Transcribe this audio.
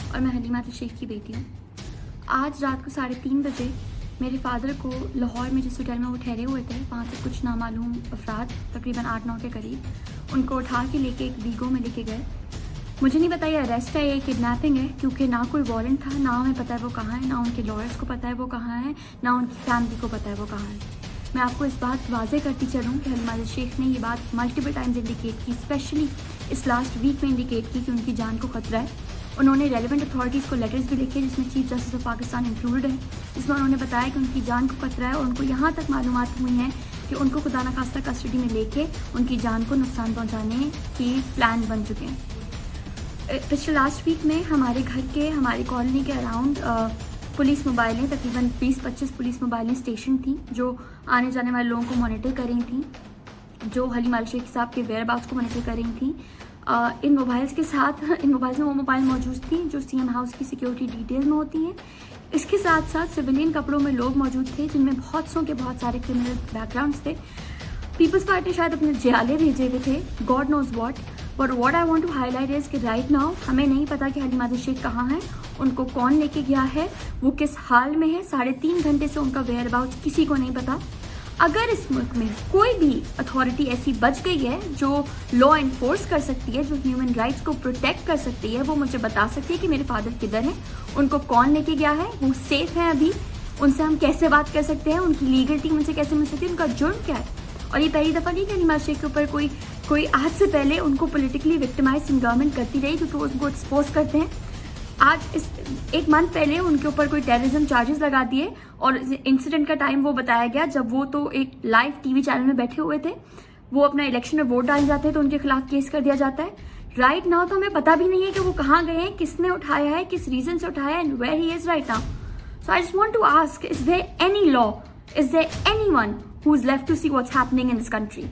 और मैं हलीमा शेख की बेटी हूँ। आज रात को 3:30 बजे मेरे फादर को लाहौर में जिस होटल में वो ठहरे हुए थे, वहाँ से कुछ नामालूम अफराद तकरीबन 8-9 के करीब उनको उठा के लेके एक वीगो में लेके गए। मुझे नहीं पता ये अरेस्ट है या किडनैपिंग है, क्योंकि ना कोई वारंट था, ना हमें पता है वो कहाँ है, ना उनके लॉयर्स को पता है वो कहाँ है, ना उनकी फैमिली को पता है वो कहाँ है। मैं आपको इस बात वाज़े करती चलूँ कि हलीमा शेख ने ये बात मल्टीपल टाइम्स इंडिकेट की, स्पेशली इस लास्ट वीक में इंडिकेट की कि उनकी जान को खतरा है। उन्होंने रेलिवेंट अथॉरिटीज़ को लेटर्स भी लिखे जिसमें chief justice of Pakistan included है, जिसमें उन्होंने बताया कि उनकी जान को खतरा है और उनको यहाँ तक मालूमात हुई हैं कि उनको खुदा न खास्ता कस्टडी में लेके उनकी जान को नुकसान पहुँचाने की प्लान बन चुके हैं। पिछले लास्ट वीक में हमारे घर के, हमारी कॉलोनी के अराउंड पुलिस मोबाइलें, तकरीबन 20-25 पुलिस मोबाइलें स्टेशन थी जो आने जाने वाले लोगों को मॉनिटर कर रही थी, जो हलीमा शेख साहब के वेयरअबाउट्स को मॉनिटर कर रही थी। इन मोबाइल्स के साथ, इन मोबाइल्स में वो मोबाइल मौजूद थी जो सीएम हाउस की सिक्योरिटी डिटेल में होती हैं। इसके साथ साथ सिविलियन कपड़ों में लोग मौजूद थे जिनमें बहुत सारे क्रिमिनल बैकग्राउंड्स थे। पीपल्स पार्टी शायद अपने जियाले भेजे हुए थे, God knows what. But what I want to highlight is कि राइट नाउ हमें नहीं पता कि हलीमा शेख कहाँ है, उनको कौन लेके गया है, वो किस हाल में है। 3.5 घंटे से उनका वेयरअबाउट्स किसी को नहीं पता। अगर इस मुल्क में कोई भी अथॉरिटी ऐसी बच गई है जो लॉ इन्फोर्स कर सकती है, जो ह्यूमन राइट्स को प्रोटेक्ट कर सकती है, वो मुझे बता सकती है कि मेरे फादर किधर हैं, उनको कौन लेके गया है, वो सेफ हैं अभी, उनसे हम कैसे बात कर सकते हैं, उनकी लीगल टीम उनसे कैसे मिल सकती है, उनका जुर्म क्या है। और ये पहली दफ़ा नहीं कि हलीमा शेख के ऊपर कोई आज से पहले उनको पॉलिटिकली विक्टिमाइज गवर्नमेंट करती रही क्योंकि वो उनको एक्सपोज करते हैं। आज इस 1 मंथ पहले उनके ऊपर कोई टेररिज्म चार्जेस लगा दिए और इंसिडेंट का टाइम वो बताया गया जब वो तो एक लाइव टीवी चैनल में बैठे हुए थे, वो अपना इलेक्शन में वोट डाल जाते हैं तो उनके खिलाफ केस कर दिया जाता है। राइट नाउ तो हमें पता भी नहीं है कि वो कहाँ गए हैं, किसने उठाया है, किस रीजन से उठाया है, and where he is right now. So I just want to ask, is there any law, is there anyone who is left to see what's happening in this country?